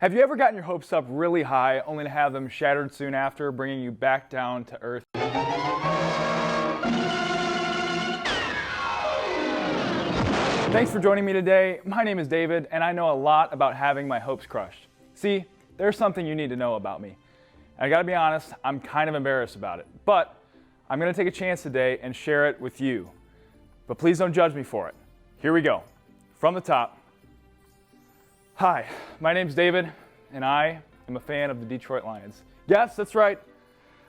Have you ever gotten your hopes up really high only to have them shattered soon after, bringing you back down to earth? Thanks for joining me today. My name is David, and I know a lot about having my hopes crushed. See, there's something you need to know about me. I gotta be honest, I'm kind of embarrassed about it, but I'm gonna take a chance today and share it with you. But please don't judge me for it. Here we go. From the top. Hi, my name's David, and I am a fan of the Detroit Lions. Yes, that's right.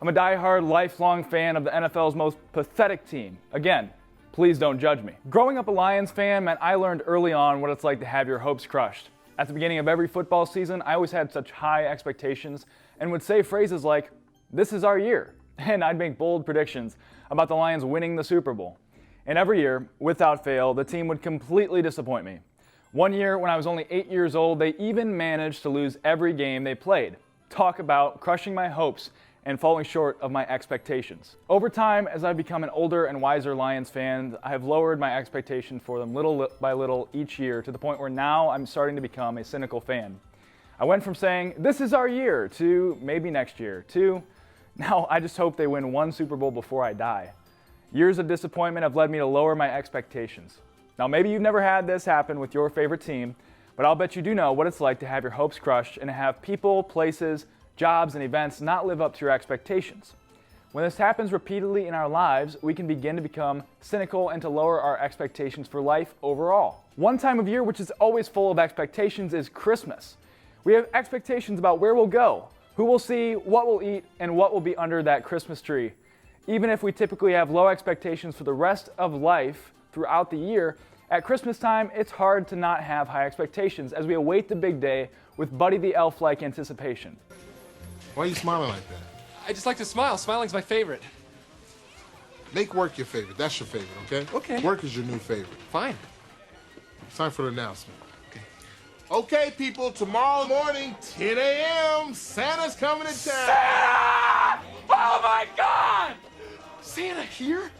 I'm a diehard, lifelong fan of the NFL's most pathetic team. Again, please don't judge me. Growing up a Lions fan meant I learned early on what it's like to have your hopes crushed. At the beginning of every football season, I always had such high expectations and would say phrases like, "This is our year," and I'd make bold predictions about the Lions winning the Super Bowl. And every year, without fail, the team would completely disappoint me. One year, when I was only 8 years old, they even managed to lose every game they played. Talk about crushing my hopes and falling short of my expectations. Over time, as I've become an older and wiser Lions fan, I have lowered my expectations for them little by little each year to the point where now I'm starting to become a cynical fan. I went from saying, "This is our year," to maybe next year, to now I just hope they win one Super Bowl before I die. Years of disappointment have led me to lower my expectations. Now, maybe you've never had this happen with your favorite team, but I'll bet you do know what it's like to have your hopes crushed and to have people, places, jobs, and events not live up to your expectations. When this happens repeatedly in our lives, we can begin to become cynical and to lower our expectations for life overall. One time of year which is always full of expectations is Christmas. We have expectations about where we'll go, who we'll see, what we'll eat, and what will be under that Christmas tree. Even if we typically have low expectations for the rest of life throughout the year, at Christmas time, it's hard to not have high expectations as we await the big day with Buddy the Elf-like anticipation. Why are you smiling like that? I just like to smile. Smiling's my favorite. Make work your favorite. That's your favorite, okay? Okay. Work is your new favorite. Fine. It's time for the announcement. Okay. Okay, people, tomorrow morning, 10 a.m., Santa's coming to town. Santa! Oh my God! Santa here?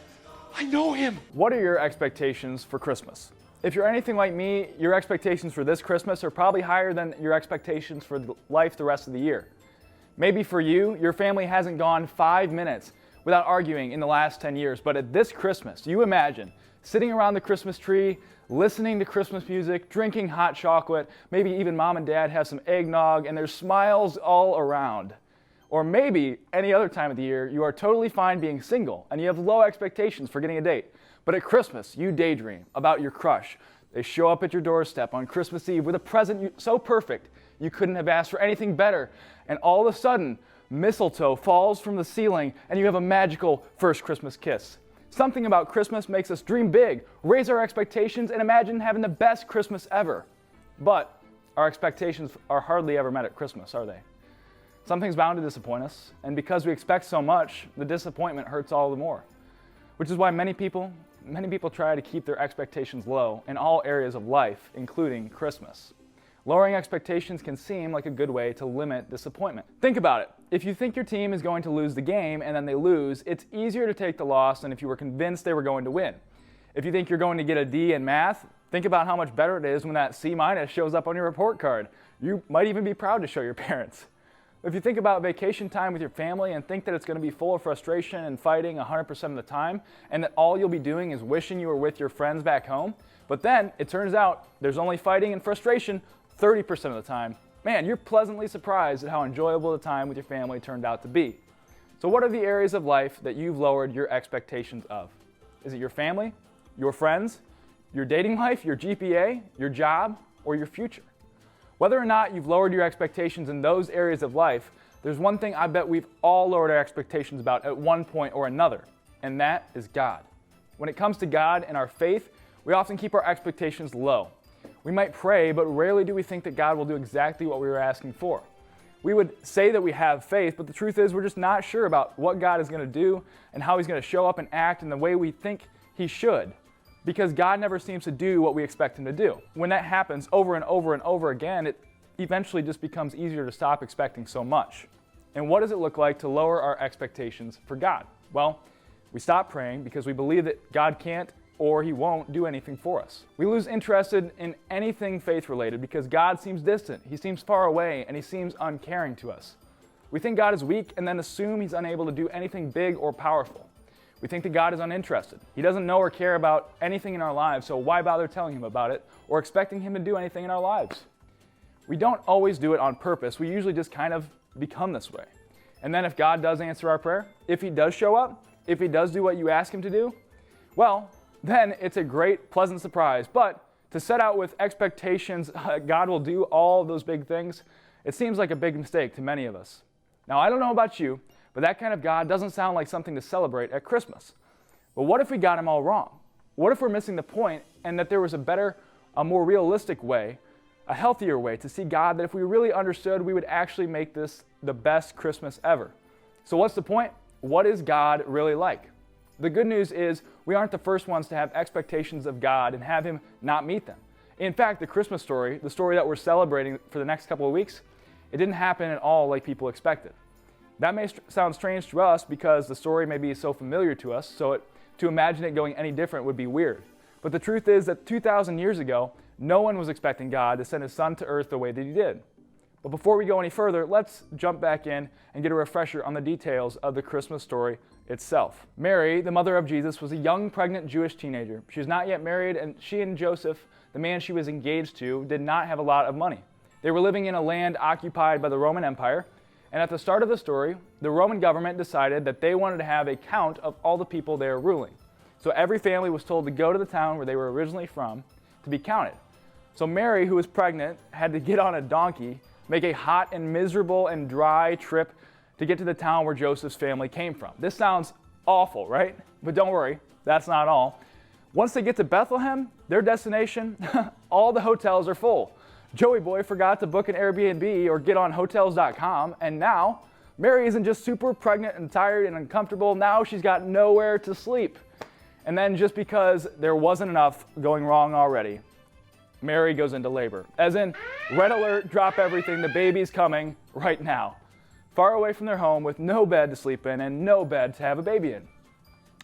I know him. What are your expectations for Christmas? If you're anything like me, your expectations for this Christmas are probably higher than your expectations for life the rest of the year. Maybe for you, your family hasn't gone 5 minutes without arguing in the last 10 years, but at this Christmas, you imagine sitting around the Christmas tree, listening to Christmas music, drinking hot chocolate, maybe even mom and dad have some eggnog, and there's smiles all around. Or maybe any other time of the year, you are totally fine being single and you have low expectations for getting a date. But at Christmas, you daydream about your crush. They show up at your doorstep on Christmas Eve with a present so perfect you couldn't have asked for anything better. And all of a sudden, mistletoe falls from the ceiling and you have a magical first Christmas kiss. Something about Christmas makes us dream big, raise our expectations, and imagine having the best Christmas ever. But our expectations are hardly ever met at Christmas, are they? Something's bound to disappoint us, and because we expect so much, the disappointment hurts all the more. Which is why many people try to keep their expectations low in all areas of life, including Christmas. Lowering expectations can seem like a good way to limit disappointment. Think about it. If you think your team is going to lose the game and then they lose, it's easier to take the loss than if you were convinced they were going to win. If you think you're going to get a D in math, think about how much better it is when that C- shows up on your report card. You might even be proud to show your parents. If you think about vacation time with your family and think that it's going to be full of frustration and fighting 100% of the time, and that all you'll be doing is wishing you were with your friends back home, but then it turns out there's only fighting and frustration 30% of the time, man, you're pleasantly surprised at how enjoyable the time with your family turned out to be. So what are the areas of life that you've lowered your expectations of? Is it your family, your friends, your dating life, your GPA, your job, or your future? Whether or not you've lowered your expectations in those areas of life, there's one thing I bet we've all lowered our expectations about at one point or another, and that is God. When it comes to God and our faith, we often keep our expectations low. We might pray, but rarely do we think that God will do exactly what we were asking for. We would say that we have faith, but the truth is we're just not sure about what God is going to do and how He's going to show up and act in the way we think He should, because God never seems to do what we expect Him to do. When that happens over and over and over again, it eventually just becomes easier to stop expecting so much. And what does it look like to lower our expectations for God? Well, we stop praying because we believe that God can't or he won't do anything for us. We lose interest in anything faith-related because God seems distant, he seems far away, and he seems uncaring to us. We think God is weak and then assume he's unable to do anything big or powerful. We think that God is uninterested. He doesn't know or care about anything in our lives, so why bother telling him about it or expecting him to do anything in our lives? We don't always do it on purpose. We usually just kind of become this way. And then if God does answer our prayer, if he does show up, if he does do what you ask him to do, well, then it's a great, pleasant surprise. But to set out with expectations God will do all those big things, it seems like a big mistake to many of us. Now, I don't know about you, but that kind of God doesn't sound like something to celebrate at Christmas. But what if we got him all wrong? What if we're missing the point and that there was a better, a more realistic way, a healthier way to see God that if we really understood, we would actually make this the best Christmas ever? So what's the point? What is God really like? The good news is we aren't the first ones to have expectations of God and have him not meet them. In fact, the Christmas story, the story that we're celebrating for the next couple of weeks, it didn't happen at all like people expected. That may sound strange to us because the story may be so familiar to us, so to imagine it going any different would be weird. But the truth is that 2,000 years ago, no one was expecting God to send his son to earth the way that he did. But before we go any further, let's jump back in and get a refresher on the details of the Christmas story itself. Mary, the mother of Jesus, was a young pregnant Jewish teenager. She was not yet married, and she and Joseph, the man she was engaged to, did not have a lot of money. They were living in a land occupied by the Roman Empire, and at the start of the story, the Roman government decided that they wanted to have a count of all the people they were ruling. So every family was told to go to the town where they were originally from to be counted. So Mary, who was pregnant, had to get on a donkey, make a hot and miserable and dry trip to get to the town where Joseph's family came from. This sounds awful, right? But don't worry, that's not all. Once they get to Bethlehem, their destination, all the hotels are full. Joey Boy forgot to book an Airbnb or get on Hotels.com, and now Mary isn't just super pregnant and tired and uncomfortable, now she's got nowhere to sleep. And then just because there wasn't enough going wrong already, Mary goes into labor. As in, red alert, drop everything, the baby's coming right now. Far away from their home with no bed to sleep in and no bed to have a baby in.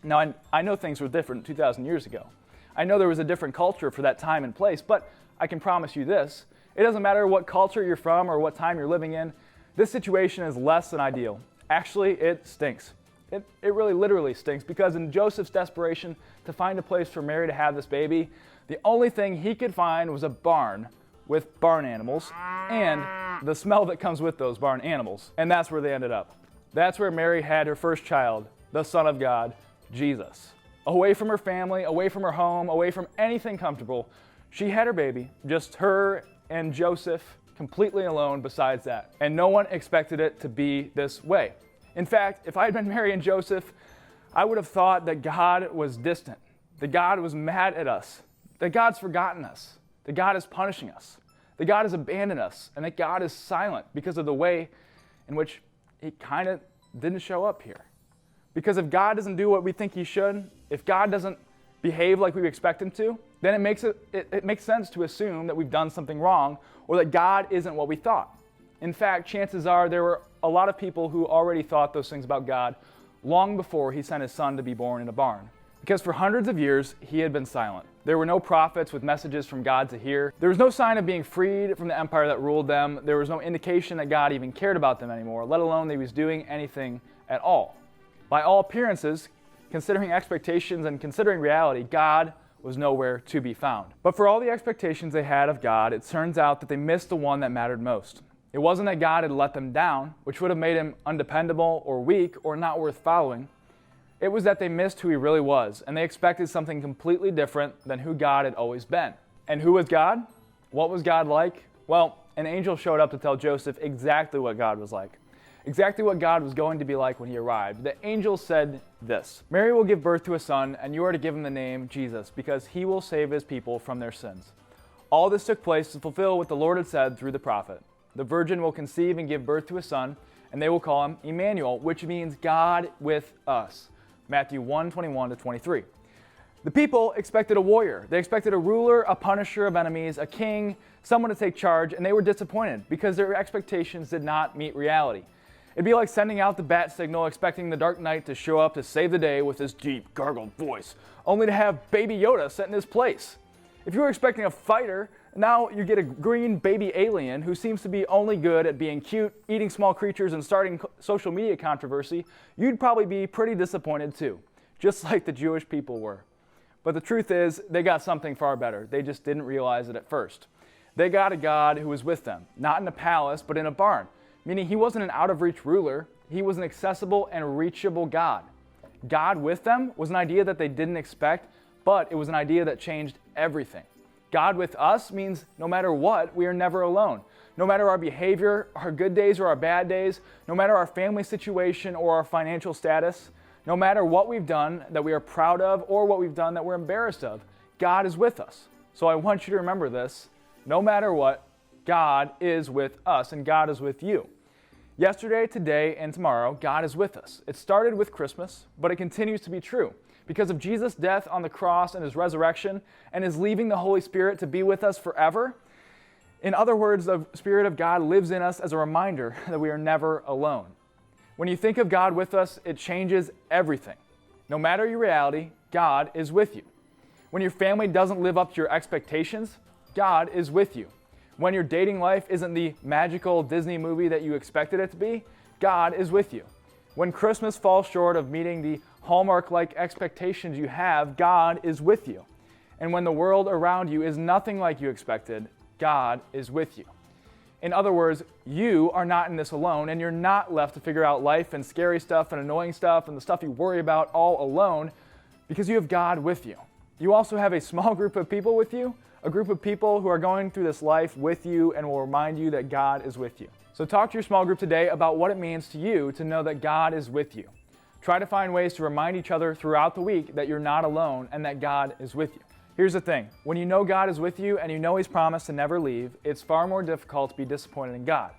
Now, I know things were different 2,000 years ago. I know there was a different culture for that time and place, but I can promise you this. It doesn't matter what culture you're from or what time you're living in, this situation is less than ideal. Actually, it stinks. It really literally stinks because in Joseph's desperation to find a place for Mary to have this baby, the only thing he could find was a barn with barn animals and the smell that comes with those barn animals. And that's where they ended up. That's where Mary had her first child, the Son of God, Jesus. Away from her family, away from her home, away from anything comfortable, she had her baby, just her and Joseph, completely alone besides that. And no one expected it to be this way. In fact, if I had been Mary and Joseph, I would have thought that God was distant, that God was mad at us, that God's forgotten us, that God is punishing us, that God has abandoned us, and that God is silent because of the way in which he kind of didn't show up here. Because if God doesn't do what we think he should, if God doesn't behave like we expect him to, then it makes sense to assume that we've done something wrong or that God isn't what we thought. In fact, chances are there were a lot of people who already thought those things about God long before he sent his son to be born in a barn. Because for hundreds of years, he had been silent. There were no prophets with messages from God to hear. There was no sign of being freed from the empire that ruled them. There was no indication that God even cared about them anymore, let alone that he was doing anything at all. By all appearances, considering expectations and considering reality, God was nowhere to be found. But for all the expectations they had of God, it turns out that they missed the one that mattered most. It wasn't that God had let them down, which would have made him undependable or weak or not worth following. It was that they missed who he really was, and they expected something completely different than who God had always been. And who was God? What was God like? Well, an angel showed up to tell Joseph exactly what God was like. Exactly what God was going to be like when he arrived. The angel said this: Mary will give birth to a son, and you are to give him the name Jesus, because he will save his people from their sins. All this took place to fulfill what the Lord had said through the prophet. The virgin will conceive and give birth to a son, and they will call him Emmanuel, which means God with us. Matthew 1:21-23. The people expected a warrior. They expected a ruler, a punisher of enemies, a king, someone to take charge, and they were disappointed because their expectations did not meet reality. It'd be like sending out the bat signal expecting the Dark Knight to show up to save the day with his deep, gargled voice, only to have Baby Yoda set in his place. If you were expecting a fighter, now you get a green baby alien who seems to be only good at being cute, eating small creatures, and starting social media controversy, you'd probably be pretty disappointed too, just like the Jewish people were. But the truth is, they got something far better. They just didn't realize it at first. They got a God who was with them, not in a palace, but in a barn, meaning he wasn't an out-of-reach ruler. He was an accessible and reachable God. God with them was an idea that they didn't expect, but it was an idea that changed everything. God with us means no matter what, we are never alone. No matter our behavior, our good days or our bad days, no matter our family situation or our financial status, no matter what we've done that we are proud of or what we've done that we're embarrassed of, God is with us. So I want you to remember this. No matter what, God is with us and God is with you. Yesterday, today, and tomorrow, God is with us. It started with Christmas, but it continues to be true. Because of Jesus' death on the cross and his resurrection and his leaving the Holy Spirit to be with us forever, in other words, the Spirit of God lives in us as a reminder that we are never alone. When you think of God with us, it changes everything. No matter your reality, God is with you. When your family doesn't live up to your expectations, God is with you. When your dating life isn't the magical Disney movie that you expected it to be, God is with you. When Christmas falls short of meeting the Hallmark-like expectations you have, God is with you. And when the world around you is nothing like you expected, God is with you. In other words, you are not in this alone, and you're not left to figure out life and scary stuff and annoying stuff and the stuff you worry about all alone, because you have God with you. You also have a small group of people with you, a group of people who are going through this life with you and will remind you that God is with you. So talk to your small group today about what it means to you to know that God is with you. Try to find ways to remind each other throughout the week that you're not alone and that God is with you. Here's the thing, when you know God is with you and you know He's promised to never leave, it's far more difficult to be disappointed in God,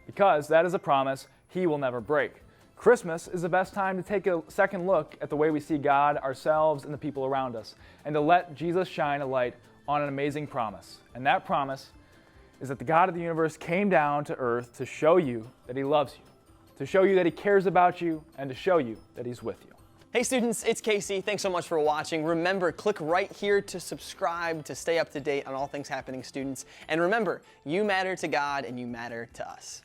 because that is a promise He will never break. Christmas is the best time to take a second look at the way we see God, ourselves, and the people around us, and to let Jesus shine a light on an amazing promise. And that promise is that the God of the universe came down to earth to show you that He loves you, to show you that He cares about you, and to show you that He's with you. Hey students, it's Casey. Thanks so much for watching. Remember, click right here to subscribe to stay up to date on all things happening, students. And remember, you matter to God and you matter to us.